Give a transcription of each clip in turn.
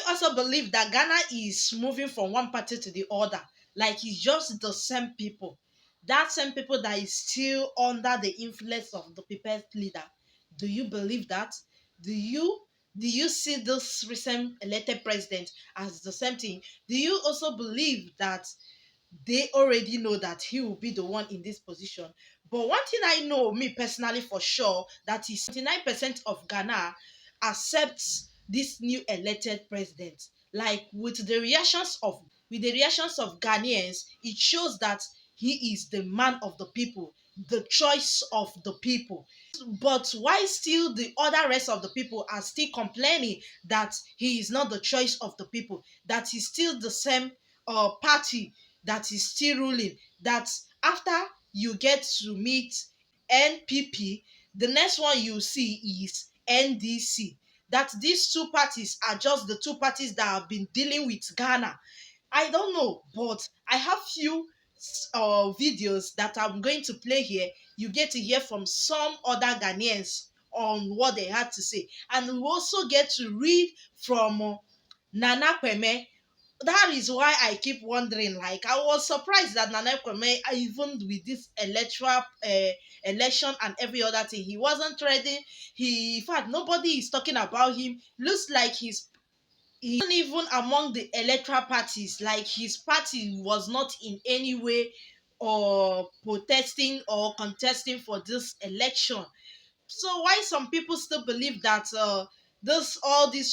also believe that Ghana is moving from one party to the other? Like it's just the same people. That same people that is still under the influence of the people's leader. Do you believe that? Do you see this recent elected president as the same thing? Do you also believe that they already know that he will be the one in this position? But one thing I know, me personally for sure, that is 79% of Ghana accepts this new elected president. Like with the reactions of Ghanaians, it shows that he is the man of the people, the choice of the people. But why still the other rest of the people are still complaining that he is not the choice of the people, that he's still the same party that is still ruling, that after you get to meet NPP, the next one you see is NDC, that these two parties are just the two parties that have been dealing with Ghana. I don't know, but I have few videos that I'm going to play here. You get to hear from some other Ghanaians on what they had to say, and we also get to read from Nana Kweme. That is why I keep wondering. Like, I was surprised that Nana Kwame, even with this electoral election and every other thing, he wasn't ready. In fact, nobody is talking about him. Looks like he wasn't even among the electoral parties. Like his party was not in any way or protesting or contesting for this election. So why some people still believe that this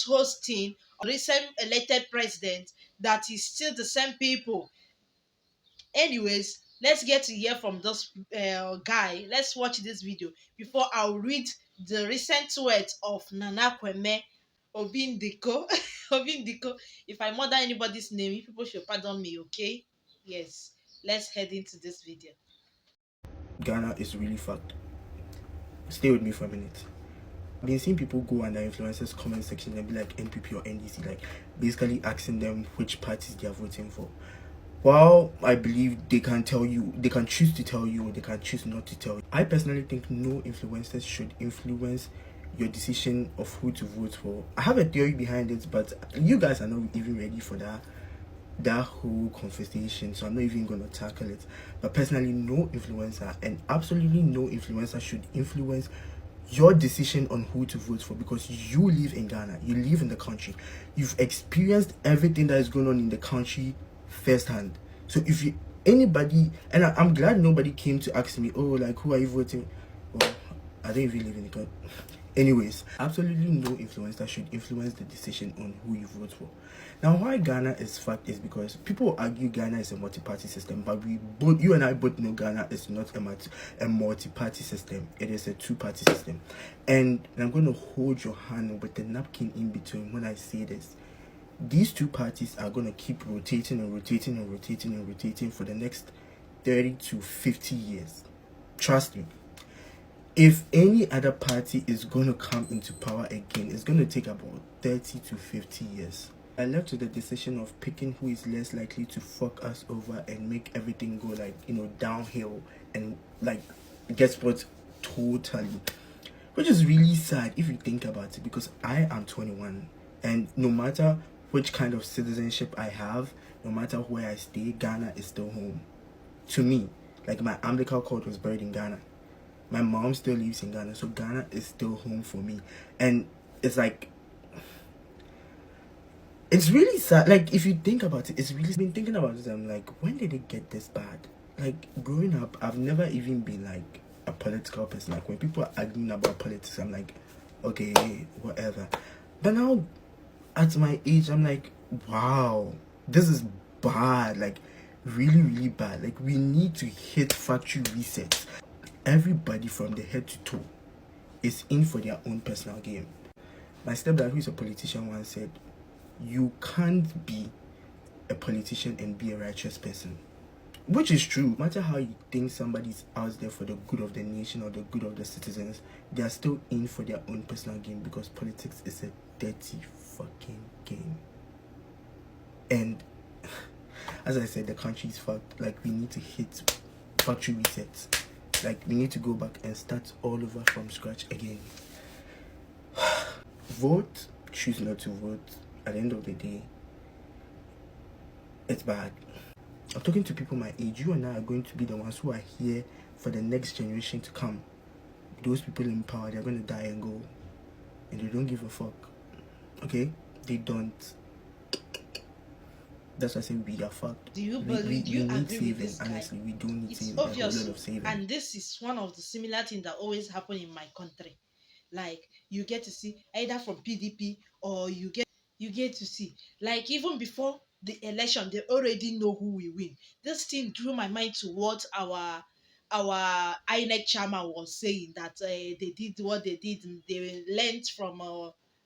hosting recent elected president, that is still the same people? Anyways, let's get to hear from this guy. Let's watch this video before I'll read the recent words of Nana Kweme Obindiko. Obindiko. If I murder anybody's name, you people should pardon me, okay? Yes. Let's head into this video. Ghana is really fucked. Stay with me for a minute. I've been seeing people go under influencers comment section and be like NPP or NDC, like basically asking them which parties they are voting for. Well, I believe they can tell you, they can choose to tell you, or they can choose not to tell you. I personally think no influencers should influence your decision of who to vote for. I have a theory behind it, but you guys are not even ready for that whole conversation, so I'm not even gonna tackle it. But personally, no influencer, and absolutely no influencer, should influence your decision on who to vote for, because you live in Ghana, you live in the country, you've experienced everything that is going on in the country firsthand. So if you anybody, and I'm glad nobody came to ask me, oh, like, who are you voting? Well, I don't even live in the country. Anyways, absolutely no influencer should influence the decision on who you vote for. Now, why Ghana is fucked is because people argue Ghana is a multi-party system, but you and I both know Ghana is not a multi-party system. It is a two-party system. And I'm going to hold your hand with the napkin in between when I say this. These two parties are going to keep rotating and rotating and rotating and rotating for the next 30 to 50 years. Trust me. If any other party is going to come into power again, it's going to take about 30 to 50 years. I left to the decision of picking who is less likely to fuck us over and make everything go, like, downhill and, like, guess what, totally. Which is really sad if you think about it, because I am 21, and no matter which kind of citizenship I have, no matter where I stay, Ghana is still home to me. Like, my umbilical cord was buried in Ghana. My mom still lives in Ghana, so Ghana is still home for me. And it's like, it's really sad. Like, if you think about it, it's really been thinking about it. I'm like, when did it get this bad? Like, growing up, I've never even been like a political person. Like, when people are arguing about politics, I'm like, okay, whatever. But now, at my age, I'm like, wow, this is bad. Like, really, really bad. Like, we need to hit factory resets. Everybody from the head to toe is in for their own personal game. My stepdad, who is a politician, once said, you can't be a politician and be a righteous person. Which is true. No matter how you think somebody's out there for the good of the nation or the good of the citizens, they are still in for their own personal game, because politics is a dirty fucking game. And as I said, the country is fucked. Like, we need to hit factory resets. Like, we need to go back and start all over from scratch again. Vote, choose not to vote. at the end of the day, it's bad. I'm talking to people my age. You and I are going to be the ones who are here for the next generation to come. Those people in power, they're going to die and go. And they don't give a fuck. Okay? They don't. That's why I say we are fucked. Do you We, believe? Do we you need agree with saving. this guy? Honestly, we don't need It's saving. A whole obvious, lot of saving. and this is one of the similar things that always happen in my country. Like you get to see either from PDP or you get to see, like, even before the election they already know who will win. This thing drew my mind to what our INEC chairman was saying, that they did what they did, and they learned from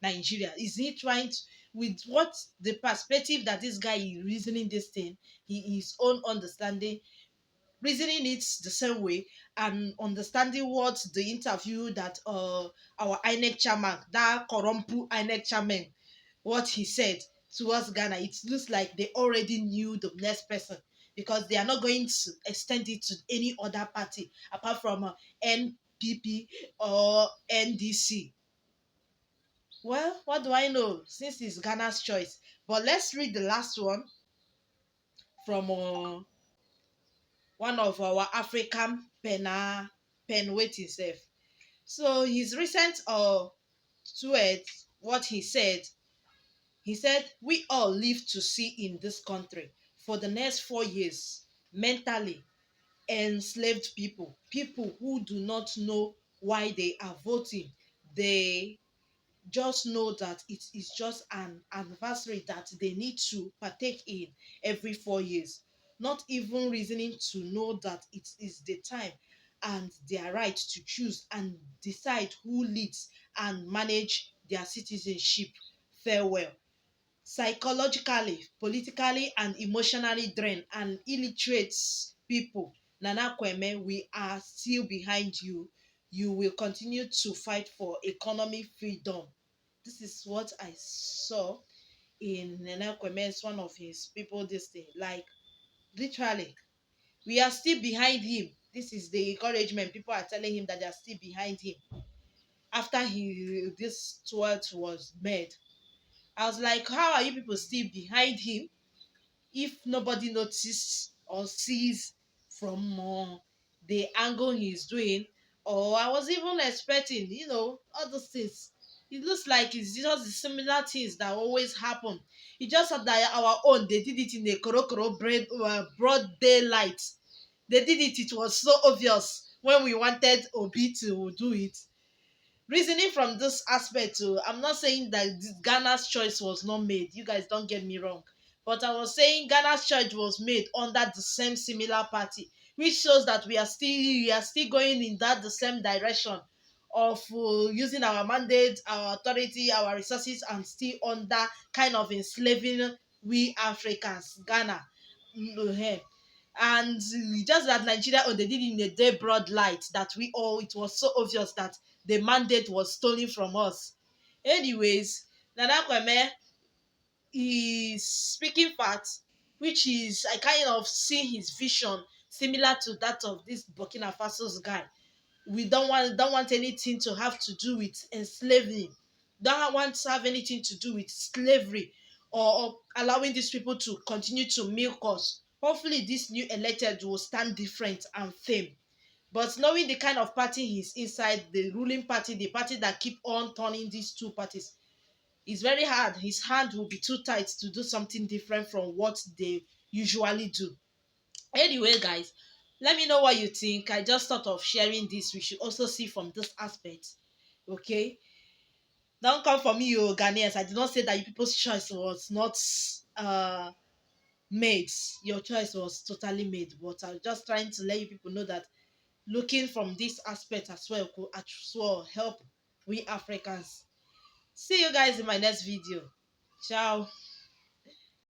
Nigeria. Is he trying to, with what the perspective that this guy is reasoning this thing, his own understanding, reasoning it the same way, and understanding what the interview that our INEC chairman, that corrumpu INEC chairman, what he said towards Ghana, it looks like they already knew the next person, because they are not going to extend it to any other party apart from NPP or NDC. Well, what do I know, since it's Ghana's choice? But let's read the last one from one of our African pen waiting self. So his recent tweet, what he said, we all live to see in this country for the next 4 years mentally enslaved people, people who do not know why they are voting. They just know that it is just an anniversary that they need to partake in every 4 years, not even reasoning to know that it is the time and their right to choose and decide who leads and manage their citizenship. Farewell. Psychologically, politically, and emotionally drained and illiterate people, Nana Kweme, we are still behind you. You will continue to fight for economic freedom. This is what I saw in Nana Kweme's, one of his people, this thing. Like, literally, we are still behind him. This is the encouragement. People are telling him that they are still behind him after this tweet was made. I was like, how are you people still behind him if nobody notices or sees from the angle he's doing? Or I was even expecting, all those things. It looks like it's just the similar things that always happen. It just that our own, they did it in a broad daylight. They did it. It was so obvious when we wanted Obi to do it. Reasoning from this aspect too, I'm not saying that Ghana's choice was not made. You guys don't get me wrong. But I was saying Ghana's choice was made under the same similar party, which shows that we are still going in that the same direction of using our mandate, our authority, our resources, and still under kind of enslaving we Africans, Ghana. And just that Nigeria, they did it in a day broad light, that it was so obvious that the mandate was stolen from us. Anyways, Nana Kwame is speaking facts, which is, I kind of see his vision similar to that of this Burkina Faso's guy. We don't want anything to have to do with enslaving. Don't want to have anything to do with slavery, or allowing these people to continue to milk us. Hopefully this new elected will stand different and firm. But knowing the kind of party he's inside, the ruling party, the party that keep on turning these two parties, it's very hard. His hand will be too tight to do something different from what they usually do. Anyway, guys, let me know what you think. I just thought of sharing this. We should also see from this aspect. Okay? Don't come for me, you Ghanaians. I did not say that you people's choice was not made. Your choice was totally made. But I'm just trying to let you people know that looking from this aspect as well could as well help we Africans. See you guys in my next video. Ciao.